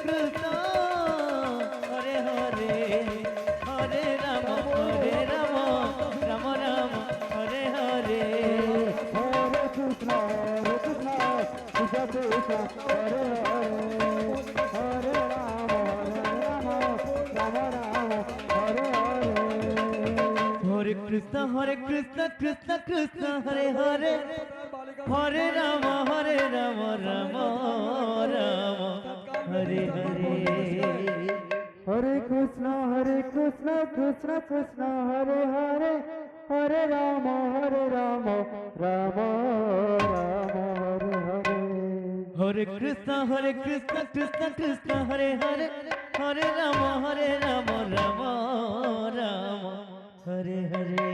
Krishna Hare Hare Hare Ram Ram Ram Hare Hare Hare Krishna Krishna Krishna Hare Hare Ram Ram Hare Hare Krishna Krishna Krishna Hare Hare Hare Ram Ram Ram Hare Hare Hare Krishna Krishna Krishna Hare Hare Hare Ram Ram Ram Hare Hare Hare Krishna Krishna Krishna Hare Hare Hare Ram Ram Ram Hare Hare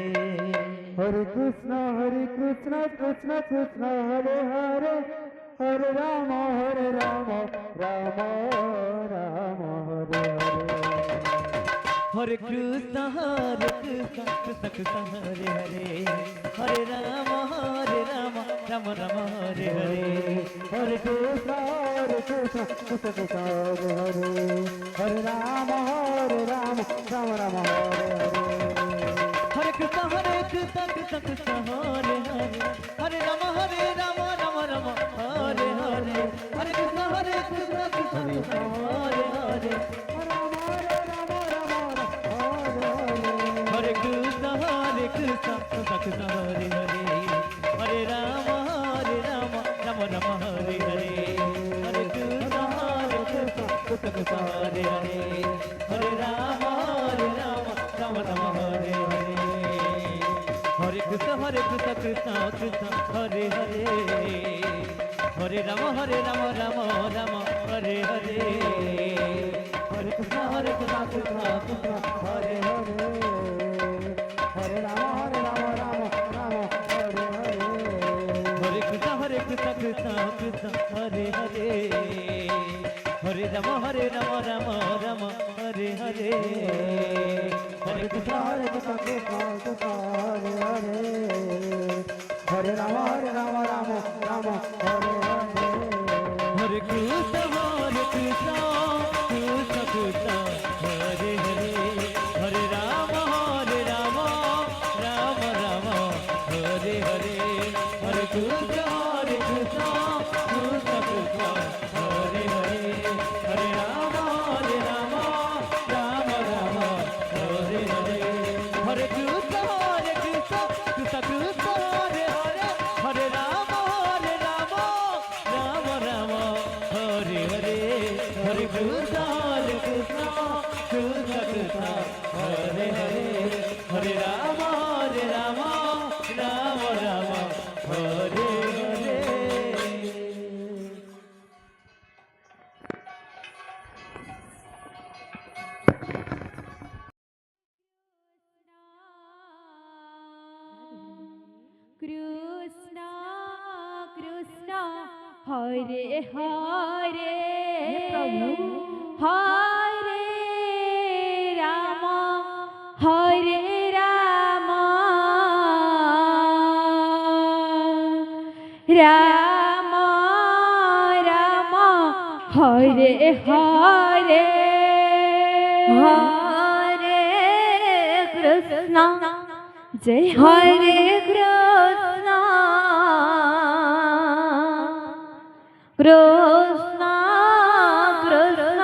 Hare Krishna Krishna Krishna Hare Hare Hare Ram Ram Ram Hare Hare Hare Krishna Krishna Krishna Hare Hare Hare Ram Ram Hare Hare Hare Krishna Krishna Krishna Hare Hare Hare Ram Ram Ram Hare Hare Hare Krishna Krishna Hare Hare Hare Ram Ram Hare Hare Hare Krishna Krishna Hare Hare Hare Krishna Krishna Hare Hare Hare Ram Ram Hare Hare Hare Krishna Krishna Hare Hare Hare Ram Ram Hare Hare Hare Krishna Krishna Hare Hare Hare Ram Ram Hare Hare Hare Krishna Krishna Hare Hare Hare Ram Ram Hare Hare Hare Krishna Krishna Hare Hare Hare Ram Ram Hare Hare Hare Krishna Krishna Krishna Hare Hare Hare Ram Ram Hare Hare Hare Krishna Krishna Krishna Hare Hare Hare Ram Ram Ram Hare Hare Hare Krishna Krishna Krishna Hare Hare Hare Ram Ram Hare Hare Hare Krishna Krishna Krishna Hare Hare Hare Ram Ram Hare Hare Hare Krishna Krishna Krishna Hare Hare Hare Ram Ram Hare Hare Krishna Krishna Hare Hare Hare Ram Ram Ram Hare Hare Hare Krishna Jai Hare Krishna Krishna Krishna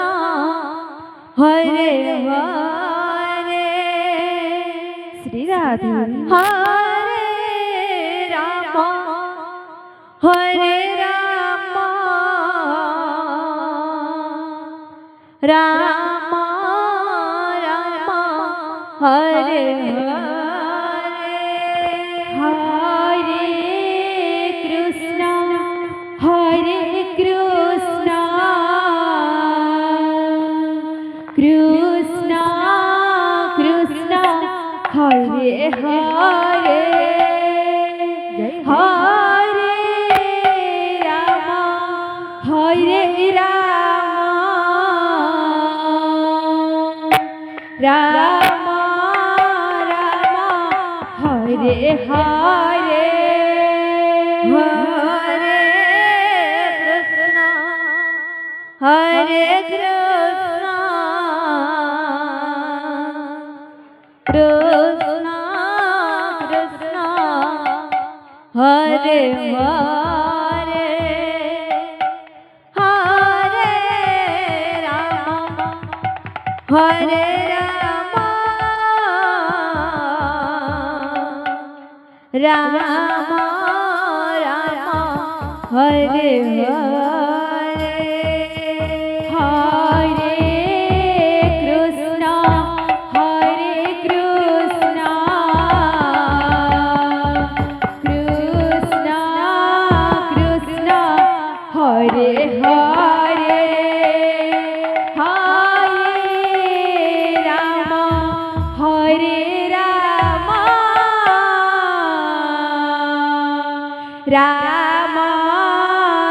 Hare Hare Shri Radhe Hare Ram Ram Ram Hare Hare Hare Krishna Krishna Krishna Hare Hare Hare Ram Ram Ram Hare Hare Hare Krishna Hare Rama, Rama Rama, Hare Hare, Hare Krishna, Hare Krishna, Krishna Krishna, Hare Hare, Hare Rama, Hare Rama, Rama Rama,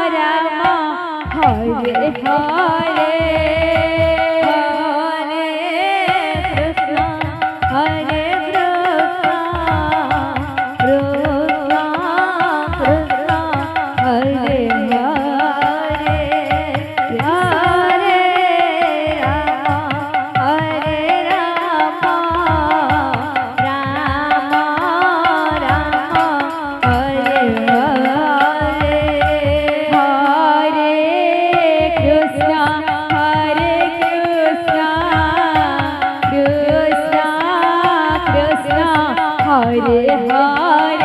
Hare Hare, Hare Krishna, Hare Krishna, Krishna Krishna, Hare Hare, Hare Rama, Hare Rama, Rama Rama, Hare Hare, Hare Krishna, Hare Krishna,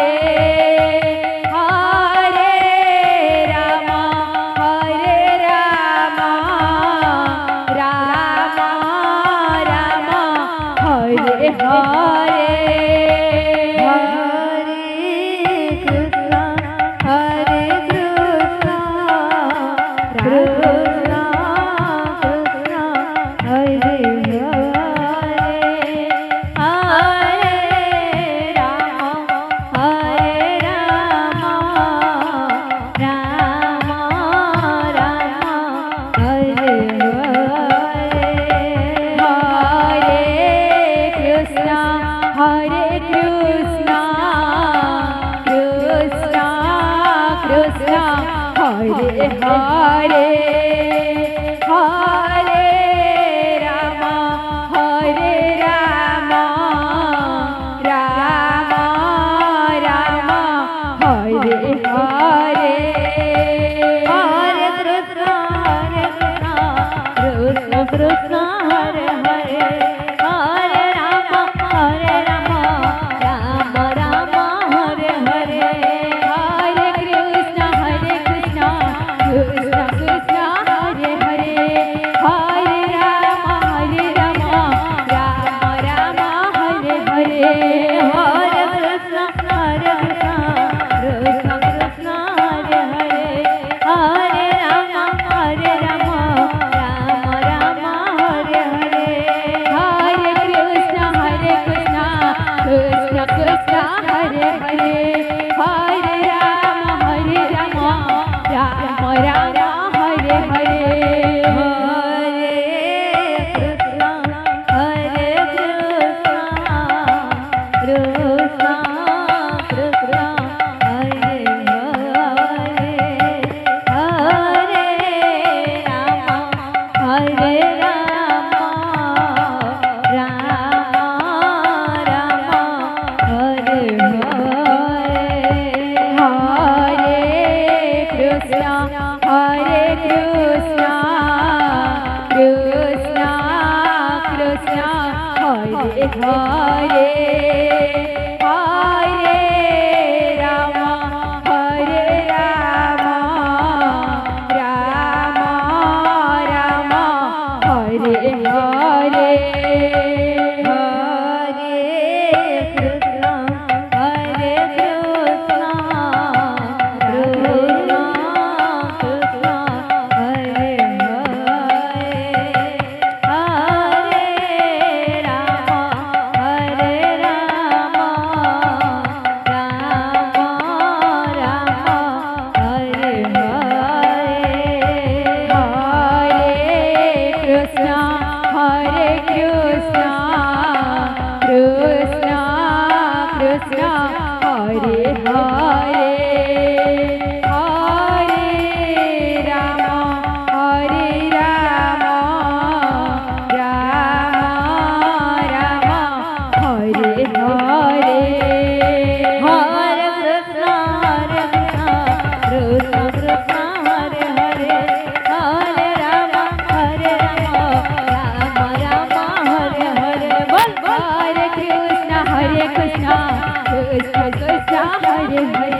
Krishna Krishna, Hare Hare, Hare Rama, Hare Rama, Rama Rama, Hare Hare, Hare Krishna, Hare Krishna, Krishna Krishna, Hare Hare, Hare Rama, Hare Rama, Rama Rama, Hare Hare, Hare Krishna, Hare Krishna, Krishna Krishna, Hare Hare, Hare Rama, Hare Rama, Rama Rama, Hare Hare, Hare Krishna, Krishna Krishna, Hare Hare, Hare Rama, Hare Rama, Rama Rama, Hare Hare, Hare Krishna, Krishna Krishna, Hare Hare, Hare Rama, Hare Rama, Rama Rama, Hare Hare, Hare Krishna, Krishna Krishna, Hare Hare, Hare Rama, Hare Rama, Rama Rama, Hare Hare, Hare Krishna, Krishna Krishna, Hare Hare, Hare Rama, Hare Rama, Rama Rama, Hare Hare, Hare Krishna, Hare Krishna, Krishna Krishna, Hare Hare, Hare Rama, Hare Rama, Rama Rama, Hare Hare, Hare Krishna, Hare Krishna, Krishna Krishna, Hare Hare, Hare Rama, Hare Rama, Rama Rama, Hare Hare, Hare Krishna, Hare Krishna, Krishna Krishna, Hare Hare, Hare Rama, Hare Rama, Krishna Krishna Krishna Hare Hare